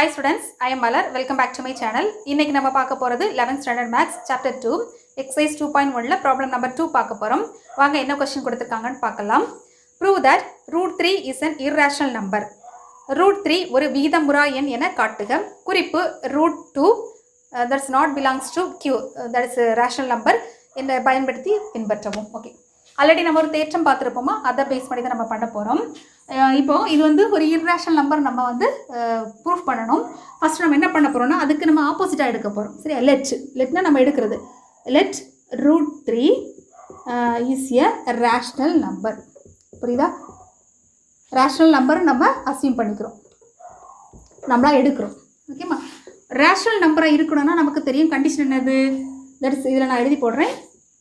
Hi students, I am Malar. Welcome back to my channel. இன்னைக்கு நம்ம பார்க்க போறது 11th standard maths chapter 2 exercise 2.1ல problem number 2 பார்க்க போறோம். வாங்க என்ன क्वेश्चन கொடுத்திருக்காங்கன்னு பார்க்கலாம். Prove that root 3 is an irrational number. root 3 ஒரு விகிதமுறா எண் என காட்டுக. குறிப்பு root 2 that's not belongs to q that is a rational number என்ன பயன்படுத்தி பின்பற்றவும். ஓகே. ஆல்ரெடி நம்ம ஒரு தேற்றம் பார்த்துருப்போமா, அதை பேஸ் பண்ணி தான் நம்ம பண்ண போகிறோம். இப்போது இது வந்து ஒரு இர்ரேஷனல் நம்பர் நம்ம வந்து ப்ரூஃப் பண்ணணும். ஃபஸ்ட்டு நம்ம என்ன பண்ண போகிறோம்னா அதுக்கு நம்ம ஆப்போசிட்டாக எடுக்க போகிறோம். சரியா, லெட்னா நம்ம எடுக்கிறது let root 3 is a rational number. புரியுதா? ரேஷ்னல் நம்பர் நம்ம அஸ்யூம் பண்ணிக்கிறோம், நம்மளா எடுக்கிறோம். ஓகேம்மா, ரேஷ்னல் நம்பராக இருக்கணும்னா நமக்கு தெரியும் கண்டிஷன் என்னது. தட் இஸ் இதில் நான் எழுதி போடுறேன்.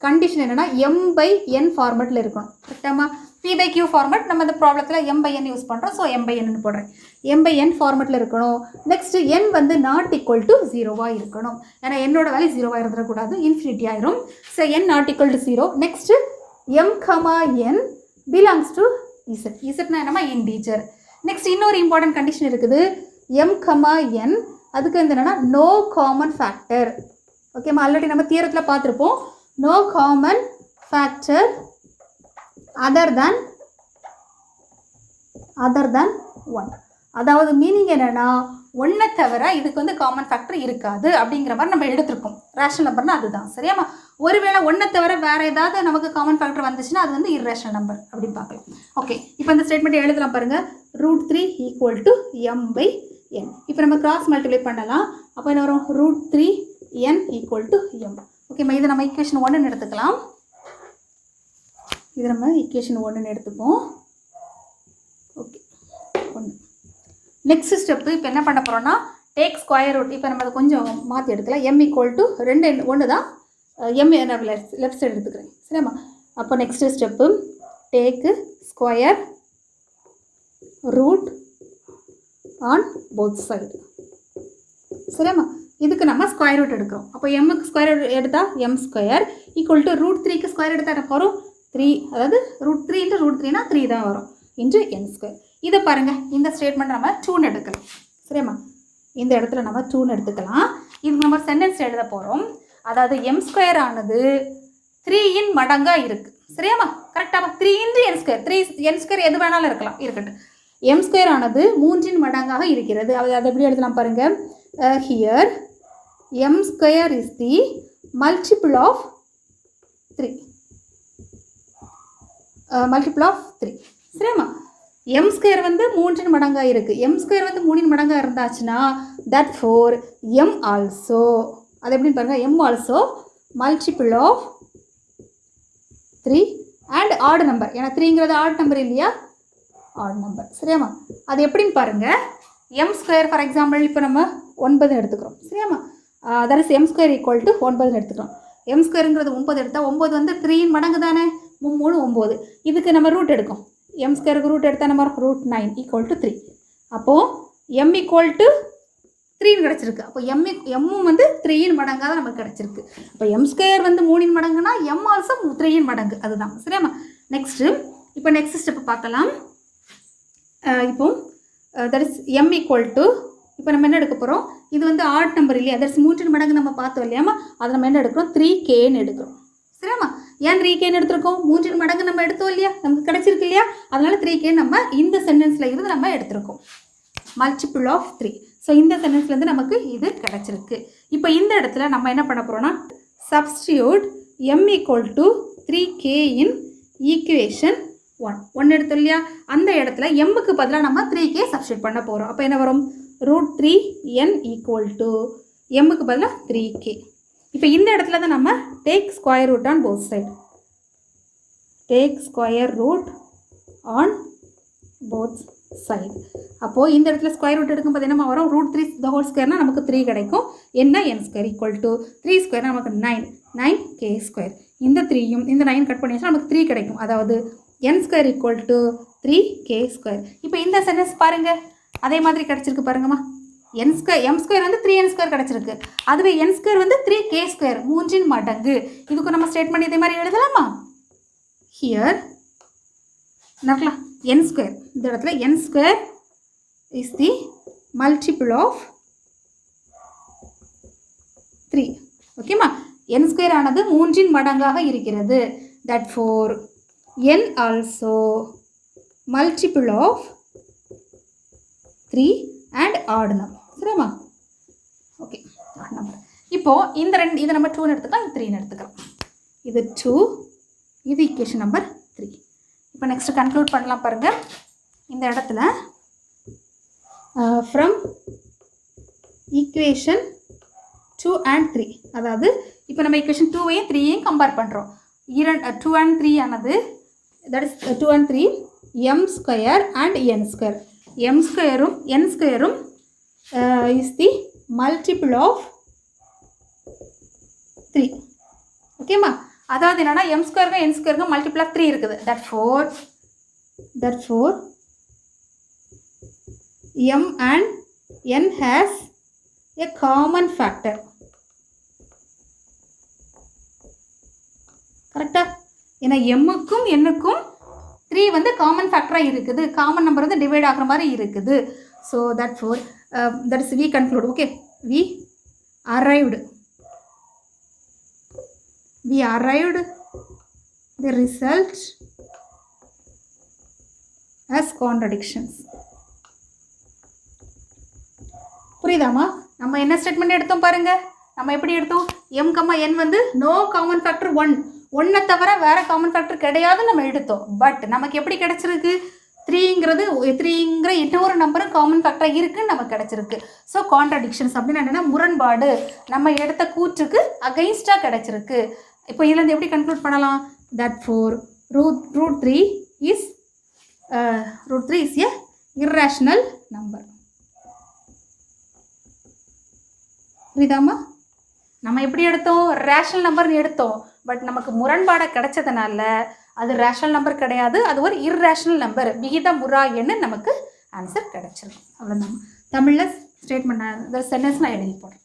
கண்டிஷன் என்னென்னா m/n ஃபார்மெட்டில் இருக்கணும். கரெக்டாமா? p/q ஃபார்மெட் நம்ம இந்த ப்ராப்ளத்தில் m/n யூஸ் பண்ணுறோம். ஸோ m/n போடுறேன். m/n ஃபார்மெட்டில் இருக்கணும். நெக்ஸ்ட் n வந்து நாட் ஈக்குவல் டு 0வாக இருக்கணும். ஏன்னா என்னோட வேல்யூ 0வாக இருந்துடக்கூடாது, இன்ஃபினிட்டி ஆயிரும். So n not equal to 0. Next m,n belongs to z. இசட்னா என்னமா இன்டீஜர். நெக்ஸ்ட் இன்னொரு இம்பார்ட்டன்ட் கண்டிஷன் இருக்குது. m,n அதுக்கு வந்து என்னென்னா நோ காமன் ஃபேக்டர். ஓகேம்மா, ஆல்ரெடி நம்ம தியரத்தில் பார்த்துருப்போம். no common factor other than 1. அதாவது மீனிங் என்னன்னா ஒன்றை தவிர இதுக்கு வந்து காமன் ஃபேக்டர் இருக்காது அப்படிங்கிற மாதிரி நம்ம எடுத்திருக்கோம். ரேஷனல் நம்பர்னா அதுதான். சரியாமா? ஒருவேளை ஒன்றை தவிர வேறு ஏதாவது நமக்கு காமன் ஃபேக்டர் வந்துச்சுன்னா அது வந்து இர்ரேஷனல் நம்பர் அப்படின்னு பார்க்கலாம். ஓகே, இப்போ இந்த ஸ்டேட்மெண்ட் எழுதலாம் பாருங்கள். root 3 equal to m/n. இப்போ நம்ம கிராஸ் மல்டிப்ளை பண்ணலாம். அப்போ என்ன வரும்? root 3n equal to m. ஓகேம்மா, இது நம்ம ஈக்குவேஷன் 1ன்னு எடுத்துக்கலாம். இது நம்ம ஈக்குவேஷன் 1ன்னு எடுத்துப்போம். ஓகே, 1. நெக்ஸ்ட் ஸ்டெப்பு இப்போ என்ன பண்ண போகிறோம்னா டேக் ஸ்கொயர் ரூட். இப்போ நம்ம அதை கொஞ்சம் மாற்றி எடுக்கலாம். m ஈக்குவல் டு 2 1 தான். m நான் லெஃப்ட் சைடு எடுத்துக்கிறேன். சரியாம்மா? அப்போ next step take square root on both side. சரியாம்மா? இதுக்கு நம்ம ஸ்கொயர் ரூட் எடுக்கிறோம். அப்போ எம்முக்கு ஸ்கொயர் ரூட் எடுத்தால் m square equal to root 3க்கு ஸ்கொயர் எடுத்தால் என்ன வரும்? 3. அதாவது root 3 × root 3னா 3 தான் வரும் இன்ட்டு n ஸ்கொயர். இதை பாருங்கள், இந்த ஸ்டேட்மெண்ட் நம்ம 2ன்னு எடுக்கலாம். சரியாம்மா? இந்த இடத்துல நம்ம 2ன்னு எடுத்துக்கலாம். இதுக்கு நம்ம சென்டென்ஸ் எழுத போகிறோம். அதாவது m ஸ்கொயர் ஆனது 3 மடங்காக இருக்குது. சரியாம்மா? கரெக்டாக 3 × n ஸ்கொயர். 3 n ஸ்கொயர் எது வேணாலும் இருக்கலாம், இருக்கட்டும். m ஸ்கொயர் ஆனது 3 மடங்காக இருக்கிறது. அதை எப்படி எழுதலாம் பாருங்கள். Here m square is the multiple of 3. Multiple of 3. சரியாம்மா? m ஸ்கொயர் வந்து 3 மடங்காக இருக்குது. m ஸ்கொயர் வந்து 3 மடங்காக இருந்தாச்சுன்னா that for m also, அது எப்படின்னு பாருங்கள். m also multiple of 3 and odd number. ஏன்னா 3ங்கிறது odd number இல்லையா? odd number. சரியாம்மா? அது எப்படின்னு பாருங்கள். m ஸ்கொயர் ஃபார் எக்ஸாம்பிள் இப்போ நம்ம 9 எடுத்துக்கிறோம். சரியாம்மா? That is m square equal to 9 எடுத்துக்கிறோம். m ஸ்கொயருங்கிறது 9 எடுத்தால் 9 வந்து 3 மடங்கு தானே. 3 9. இதுக்கு நம்ம ரூட் எடுக்கும். m ஸ்கொயருக்கு ரூட் எடுத்தால் நம்ம root 9 ஈக்குவல் டு 3. அப்போது m ஈக்குவல் டு 3ன்னு கிடச்சிருக்கு. அப்போ m வந்து 3 மடங்காக தான் நமக்கு கிடச்சிருக்கு. அப்போ m ஸ்கொயர் வந்து 3 மடங்குனா m ஆல்சோ 3 மடங்கு. அதுதான். சரியாம்மா? இப்போ நெக்ஸ்ட் ஸ்டெப்பு பார்க்கலாம். இப்போ that is m equal to, இப்போ நம்ம என்ன எடுக்க போகிறோம்? இது வந்து ஆட் நம்பர் இல்லையா? தட்ஸ் 3 மடங்கு நம்ம பார்த்தோம் இல்லையாம்மா? அதை நம்ம என்ன எடுக்கிறோம்? 3kன்னு எடுக்கிறோம். சரியாம்மா? ஏன் 3kன்னு எடுத்துருக்கோம்? 3 மடங்கு நம்ம எடுத்தோம் இல்லையா? நமக்கு கிடச்சிருக்கு இல்லையா? அதனால 3k நம்ம இந்த சென்டென்ஸில் இருந்து நம்ம எடுத்திருக்கோம். Multiple of 3. ஸோ இந்த சென்டென்ஸ்லேருந்து நமக்கு இது கிடச்சிருக்கு. இப்போ இந்த இடத்துல நம்ம என்ன பண்ண போகிறோம்னா substitute m equal to 3k in equation 1 எடுத்தோம் இல்லையா? அந்த இடத்துல mக்கு பதிலாக நம்ம 3k சப்ஸ்டியூட் பண்ண போகிறோம். அப்போ என்ன வரும்? root 3n ஈக்குவல் டு mக்கு பதிலாக 3k. இப்போ இந்த இடத்துல தான் நம்ம take square root on both side. Take square root on both side. அப்போது இந்த இடத்துல ஸ்கொயர் ரூட் எடுக்கும்போது என்னமா வரும்? root 3 the whole ஸ்கொயர்னால் நமக்கு 3 கிடைக்கும். என்ன n ஸ்கொயர் ஈக்குவல் டு 3 ஸ்கொயர்னால் நமக்கு 9k ஸ்கொயர். இந்த 3யும் இந்த 9 கட் பண்ணியாச்சுன்னா நமக்கு 3 கிடைக்கும். அதாவது n square equal to 3k square. இப்போ இந்த சென்டென்ஸ் பாருங்கள், அதே மாதிரி கிடச்சிருக்கு பாருங்கம்மா. m ஸ்கொயர் வந்து 3n ஸ்கொயர் கிடச்சிருக்கு. அதுவே n ஸ்கொயர் வந்து 3k ஸ்கொயர், 3 மடங்கு. இதுக்கு நம்ம ஸ்டேட்மெண்ட் இதே மாதிரி எழுதலாமா? ஹியர் என்ன இருக்கலாம்? n square. இந்த இடத்துல n square is the multiple of 3. ஓகேமா, n ஸ்கொயர் ஆனது 3இன் மடங்காக இருக்கிறது. Therefore n also multiple of 3 and odd number. சரிமா? Okay, odd number. இப்போ இந்த ரெண்டு, இதை நம்ம 2ன்னு எடுத்துக்கலாம், இது 3ன்னு எடுத்துக்கலாம். இது 2, இது ஈக்குவேஷன் நம்பர் 3. இப்போ நெக்ஸ்ட் கன்க்ளூட் பண்ணலாம் பாருங்க. இந்த இடத்துல from ஈக்குவேஷன் 2 and 3, அதாவது இப்போ நம்ம ஈக்குவேஷன் 2வையும் 3யையும் கம்பேர் பண்ணுறோம். 2 and 3 ஆனது, that is 2 and 3 m square and n square. m ஸ்கொயரும் n ஸ்கொயரும் இஸ் தி மல்டிபிள் ஆஃப் 3. ஓகேம்மா, அதாவது என்னன்னா m ஸ்கொயருக்கும் n ஸ்கொயருக்கும் மல்டிபிள் ஆஃப் 3 இருக்குது. therefore m and n has a common factor. கரெக்டா? ஏன்னா எம்முக்கும் என்னுக்கும் 3 வந்து காமன் ஃபேக்டராக இருக்குது, காமன் நம்பர் வந்து டிவைட் ஆகிற மாதிரி இருக்குது. So therefore that is we conclude. Okay, we arrived the result as contradictions. புரியுதாமா? நம்ம என்ன ஸ்டேட்மெண்ட் எடுத்தோம் பாருங்க. நம்ம எப்படி எடுத்தோம்? m, n வந்து நோ காமன் ஃபேக்டர் 1, 1 தவிர வேற காமன் ஃபேக்டர் கிடையாதுன்னு நம்ம எடுத்தோம். பட் நமக்கு எப்படி கிடைச்சிருக்கு? 3ங்கிற இன்னொரு நம்பரும் காமன் ஃபேக்டராக இருக்குன்னு நமக்கு கிடைச்சிருக்கு. ஸோ கான்ட்ரடிக்ஷன்ஸ் அப்படின்னு என்னென்னா முரண்பாடு, நம்ம எடுத்த கூற்றுக்கு அகைன்ஸ்டாக கிடைச்சிருக்கு. இப்போ இதுலேருந்து எப்படி கன்க்ளூட் பண்ணலாம்? therefore root 3 is a irrational number. புரியுதாமா? நம்ம எப்படி எடுத்தோம்? ரேஷனல் நம்பர்னு எடுத்தோம். பட் நமக்கு முரண்பாடாக கிடைச்சதுனால அது ரேஷனல் நம்பர் கிடையாது, அது ஒரு இர்ரேஷனல் நம்பர், விகிதமுறா எண்ணு நமக்கு ஆன்சர் கிடைச்சிருக்கும். அவ்வளோதான். தமிழில் ஸ்டேட்மெண்ட் சென்டென்ஸ் நான் எழுதி போடுறேன்.